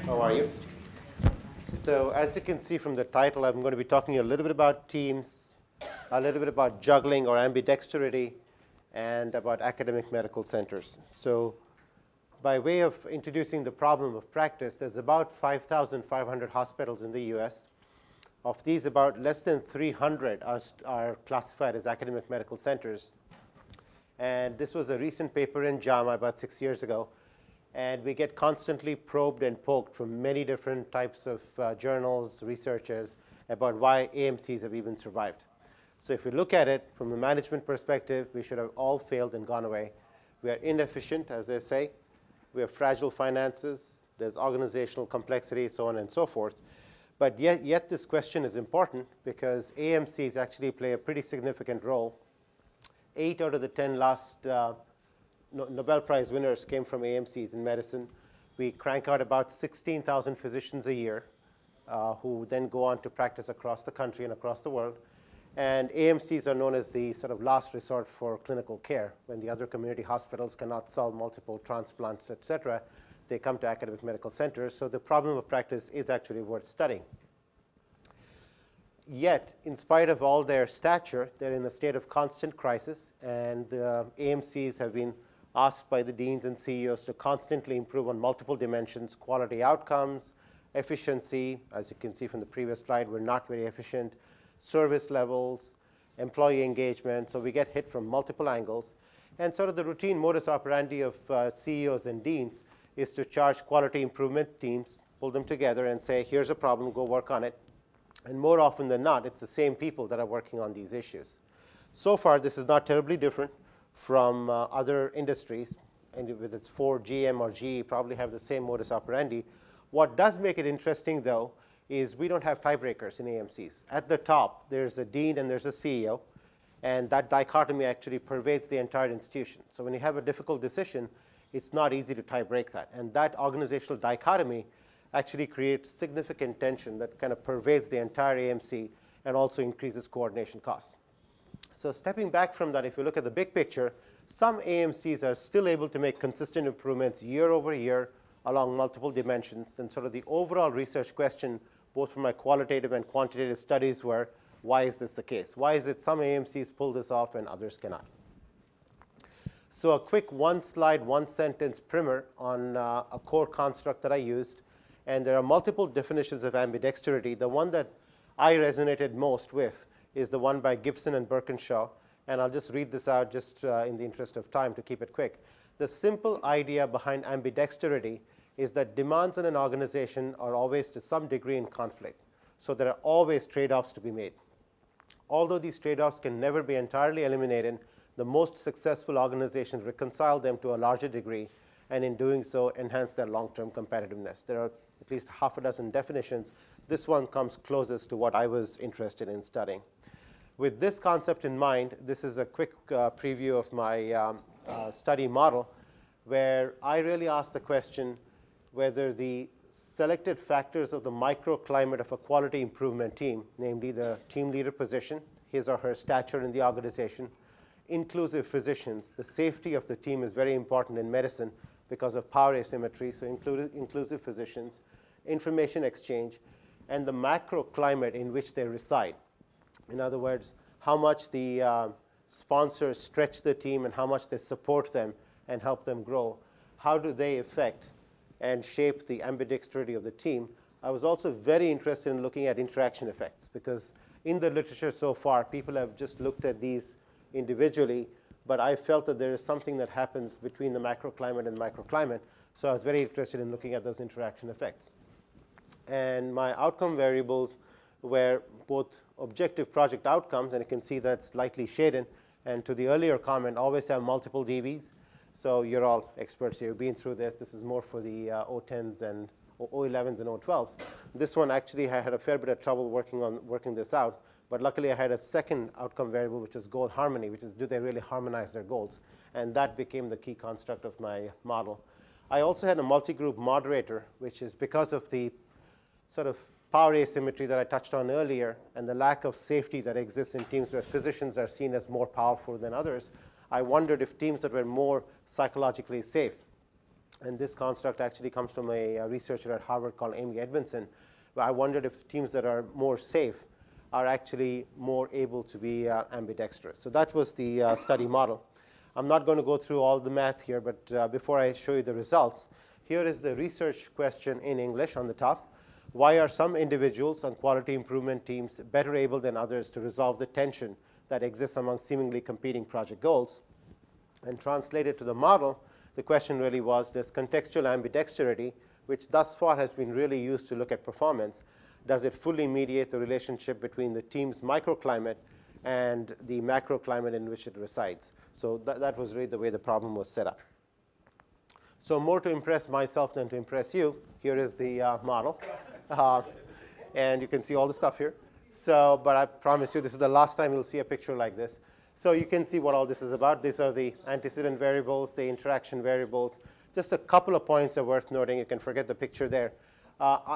How are you? So as you can see from the title, I'm going to be talking a little bit about teams, a little bit about juggling or ambidexterity, and about academic medical centers. So by way of introducing the problem of practice, there's about 5,500 hospitals in the US. Of these, about less than 300 are classified as academic medical centers. And this was a recent paper in JAMA about 6 years ago. And we get constantly probed and poked from many different types of journals, researchers, about why AMCs have even survived. So if you look at it from a management perspective, we should have all failed and gone away. We are inefficient, as they say. We have fragile finances. There's organizational complexity, so on and so forth. But yet this question is important because AMCs actually play a pretty significant role. 8 out of the 10 last Nobel Prize winners came from AMCs in medicine. We crank out about 16,000 physicians a year who then go on to practice across the country and across the world. And AMCs are known as the sort of last resort for clinical care. When the other community hospitals cannot solve multiple transplants, et cetera, they come to academic medical centers. So the problem of practice is actually worth studying. Yet, in spite of all their stature, they're in a state of constant crisis. And the AMCs have been asked by the deans and CEOs to constantly improve on multiple dimensions: quality outcomes, efficiency. As you can see from the previous slide, we're not very efficient. Service levels, employee engagement. So we get hit from multiple angles. And sort of the routine modus operandi of CEOs and deans is to charge quality improvement teams, pull them together and say, here's a problem, go work on it. And more often than not, it's the same people that are working on these issues. So far, this is not terribly different from other industries. And whether it's Ford, GM, or GE, probably have the same modus operandi. What does make it interesting, though, is we don't have tiebreakers in AMCs. At the top, there's a dean and there's a CEO. And that dichotomy actually pervades the entire institution. So when you have a difficult decision, it's not easy to tie break that. And that organizational dichotomy actually creates significant tension that kind of pervades the entire AMC and also increases coordination costs. So stepping back from that, if you look at the big picture, some AMCs are still able to make consistent improvements year over year along multiple dimensions. And sort of the overall research question, both from my qualitative and quantitative studies, were, why is this the case? Why is it some AMCs pull this off and others cannot? So a quick one-slide, one-sentence primer on a core construct that I used. And there are multiple definitions of ambidexterity. The one that I resonated most with is the one by Gibson and Birkinshaw. And I'll just read this out just in the interest of time to keep it quick. The simple idea behind ambidexterity is that demands on an organization are always to some degree in conflict. So there are always trade-offs to be made. Although these trade-offs can never be entirely eliminated, the most successful organizations reconcile them to a larger degree, and in doing so, enhance their long-term competitiveness. There are at least half a dozen definitions. This one comes closest to what I was interested in studying. With this concept in mind, this is a quick preview of my study model, where I really asked the question whether the selected factors of the microclimate of a quality improvement team, namely the team leader position, his or her stature in the organization, inclusive physicians. The safety of the team is very important in medicine because of power asymmetry, so inclusive physicians, information exchange, and the macroclimate in which they reside. In other words, how much the sponsors stretch the team and how much they support them and help them grow. How do they affect and shape the ambidexterity of the team? I was also very interested in looking at interaction effects, because in the literature so far, people have just looked at these individually, but I felt that there is something that happens between the macroclimate and microclimate, so I was very interested in looking at those interaction effects. And my outcome variables were both objective project outcomes, and you can see that's lightly shaded, and to the earlier comment, always have multiple DVs. So you're all experts here. You've been through this. This is more for the O10s and O11s and O12s. This one actually I had a fair bit of trouble working this out. But luckily, I had a second outcome variable, which is goal harmony, which is do they really harmonize their goals? And that became the key construct of my model. I also had a multi-group moderator, which is because of the sort of power asymmetry that I touched on earlier and the lack of safety that exists in teams where physicians are seen as more powerful than others. I wondered if teams that were more psychologically safe And this construct actually comes from a researcher at Harvard called Amy Edmondson, where I wondered if teams that are more safe are actually more able to be ambidextrous. So that was the study model. I'm not going to go through all the math here, but before I show you the results, here is the research question in English on the top. Why are some individuals on quality improvement teams better able than others to resolve the tension that exists among seemingly competing project goals? And translated to the model, the question really was, does contextual ambidexterity, which thus far has been really used to look at performance, does it fully mediate the relationship between the team's microclimate and the macroclimate in which it resides? So that was really the way the problem was set up. So more to impress myself than to impress you, here is the model. And you can see all the stuff here. So, but I promise you, this is the last time you'll see a picture like this. So you can see what all this is about. These are the antecedent variables, the interaction variables. Just a couple of points are worth noting. You can forget the picture there.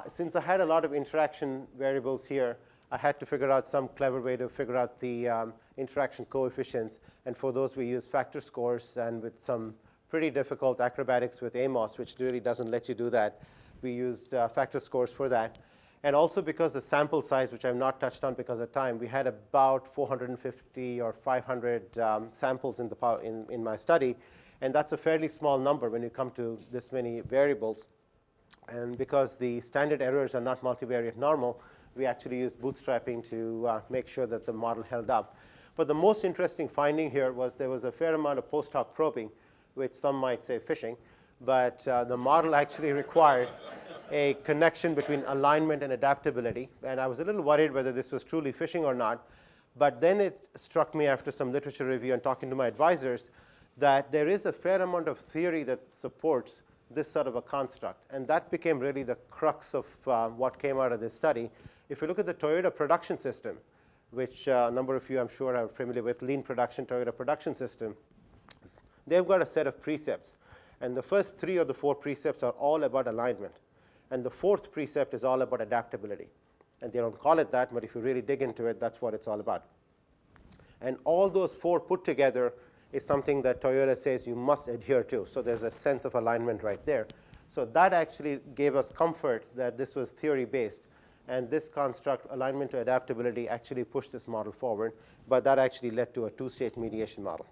Since I had a lot of interaction variables here, I had to figure out some clever way to figure out the interaction coefficients. And for those, we use factor scores, and with some pretty difficult acrobatics with AMOS, which really doesn't let you do that. We used factor scores for that. And also because the sample size, which I've not touched on because of time, we had about 450 or 500 samples in my study. And that's a fairly small number when you come to this many variables. And because the standard errors are not multivariate normal, we actually used bootstrapping to make sure that the model held up. But the most interesting finding here was there was a fair amount of post hoc probing, which some might say phishing. But the model actually required a connection between alignment and adaptability. And I was a little worried whether this was truly phishing or not. But then it struck me after some literature review and talking to my advisors that there is a fair amount of theory that supports this sort of a construct. And that became really the crux of what came out of this study. If you look at the Toyota production system, which a number of you I'm sure are familiar with, lean production, Toyota production system, they've got a set of precepts. And the first 3 or the 4 precepts are all about alignment. And the 4th precept is all about adaptability. And they don't call it that, but if you really dig into it, that's what it's all about. And all those 4 put together is something that Toyota says you must adhere to. So there's a sense of alignment right there. So that actually gave us comfort that this was theory-based. And this construct, alignment to adaptability, actually pushed this model forward. But that actually led to a 2-stage mediation model.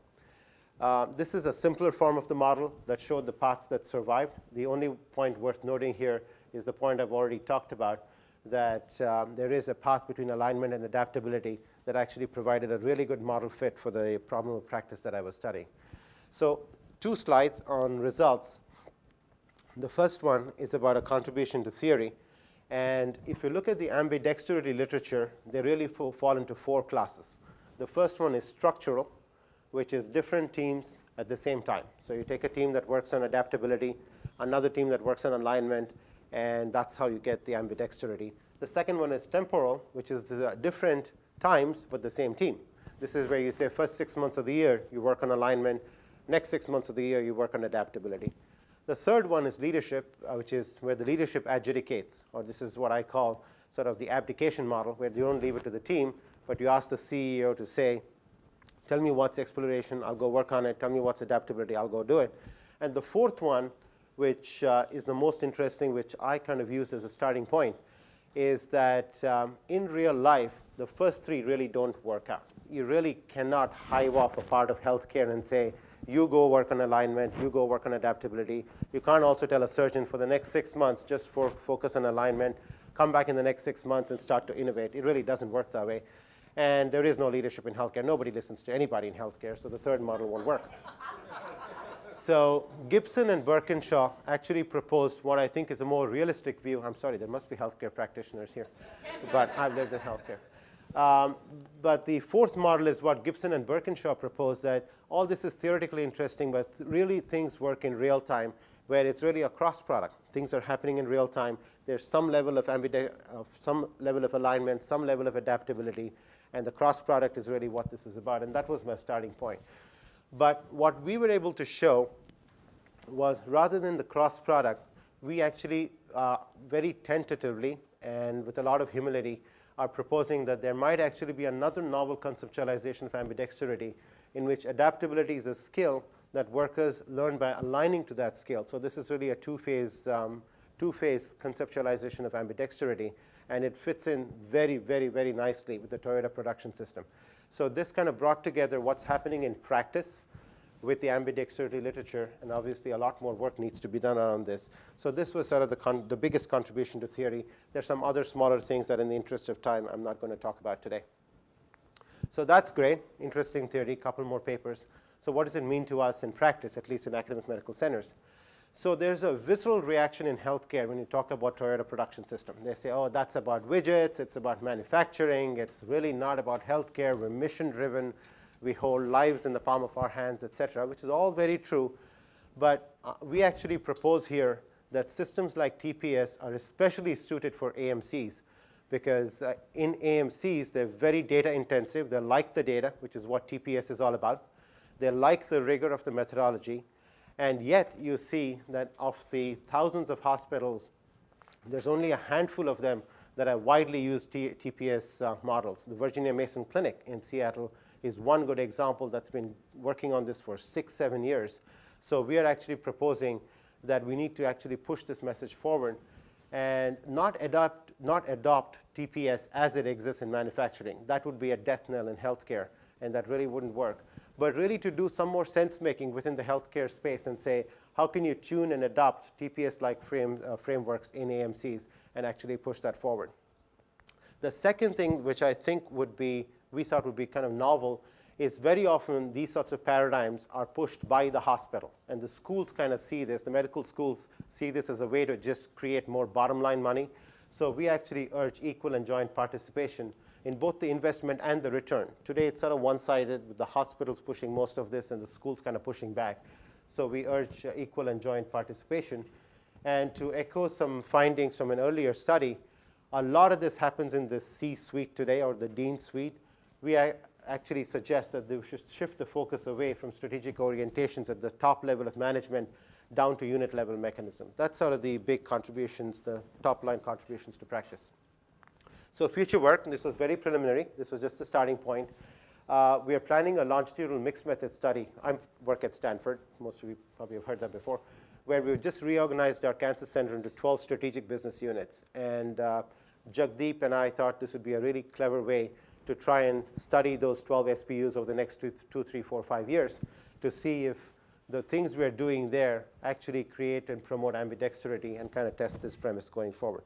This is a simpler form of the model that showed the paths that survived. The only point worth noting here is the point I've already talked about, that there is a path between alignment and adaptability that actually provided a really good model fit for the problem of practice that I was studying. So 2 slides on results. The first one is about a contribution to theory. And if you look at the ambidexterity literature, they really fall into 4 classes. The first one is structural, which is different teams at the same time. So you take a team that works on adaptability, another team that works on alignment, and that's how you get the ambidexterity. The second one is temporal, which is the different times but the same team. This is where you say first 6 months of the year you work on alignment, next 6 months of the year you work on adaptability. The third one is leadership, which is where the leadership adjudicates, or this is what I call sort of the abdication model, where you don't leave it to the team, but you ask the CEO to say, tell me what's exploration, I'll go work on it. Tell me what's adaptability, I'll go do it. And the fourth one, which is the most interesting, which I kind of use as a starting point, is that in real life, the first 3 really don't work out. You really cannot hive off a part of healthcare and say, you go work on alignment, you go work on adaptability. You can't also tell a surgeon for the next 6 months, just focus on alignment, come back in the next 6 months and start to innovate. It really doesn't work that way. And there is no leadership in healthcare. Nobody listens to anybody in healthcare, so the third model won't work. So Gibson and Birkinshaw actually proposed what I think is a more realistic view. I'm sorry, there must be healthcare practitioners here, but I've lived in healthcare. But the fourth model is what Gibson and Birkinshaw proposed, that all this is theoretically interesting, but really things work in real time, where it's really a cross product. Things are happening in real time. There's some level of alignment, some level of adaptability, and the cross product is really what this is about. And that was my starting point. But what we were able to show was, rather than the cross product, we actually very tentatively and with a lot of humility are proposing that there might actually be another novel conceptualization of ambidexterity in which adaptability is a skill that workers learn by aligning to that scale. So this is really a two-phase conceptualization of ambidexterity, and it fits in very, very, very nicely with the Toyota production system. So this kind of brought together what's happening in practice with the ambidexterity literature, and obviously a lot more work needs to be done around this. So this was sort of the biggest contribution to theory. There's some other smaller things that in the interest of time I'm not going to talk about today. So that's great, interesting theory, couple more papers. So what does it mean to us in practice, at least in academic medical centers? So there's a visceral reaction in healthcare when you talk about Toyota production system. They say, oh, that's about widgets, it's about manufacturing, it's really not about healthcare, we're mission driven, we hold lives in the palm of our hands, et cetera, which is all very true. But we actually propose here that systems like TPS are especially suited for AMCs, because in AMCs, they're very data intensive. They like the data, which is what TPS is all about. They like the rigor of the methodology. And yet, you see that of the thousands of hospitals, there's only a handful of them that have widely used TPS models. The Virginia Mason Clinic in Seattle is one good example that's been working on this for 6-7 years. So we are actually proposing that we need to actually push this message forward and not adopt TPS as it exists in manufacturing. That would be a death knell in healthcare, and that really wouldn't work. But really to do some more sense making within the healthcare space and say, how can you tune and adopt TPS-like frameworks in AMCs and actually push that forward? The second thing, which I think we thought would be kind of novel, is very often these sorts of paradigms are pushed by the hospital. And the schools kind of see this, the medical schools see this as a way to just create more bottom line money. So we actually urge equal and joint participation in both the investment and the return. Today it's sort of one-sided, with the hospitals pushing most of this and the schools kind of pushing back. So we urge equal and joint participation. And to echo some findings from an earlier study, a lot of this happens in the C-suite today, or the dean suite. We actually suggest that they should shift the focus away from strategic orientations at the top level of management down to unit level mechanism. That's sort of the big contributions, the top line contributions to practice. So future work, and this was very preliminary. This was just the starting point. We are planning a longitudinal mixed method study. I work at Stanford. Most of you probably have heard that before, where we've just reorganized our cancer center into 12 strategic business units. And Jagdeep and I thought this would be a really clever way to try and study those 12 SPUs over the next 2, 3, 4, 5 years to see if the things we're doing there actually create and promote ambidexterity and kind of test this premise going forward.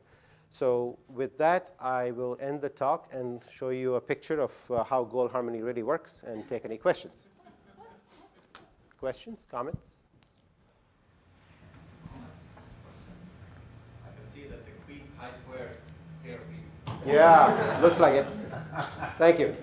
So with that, I will end the talk and show you a picture of how goal harmony really works and take any questions. Questions, comments? I can see that the queen high squares scare people. Yeah, looks like it. Thank you.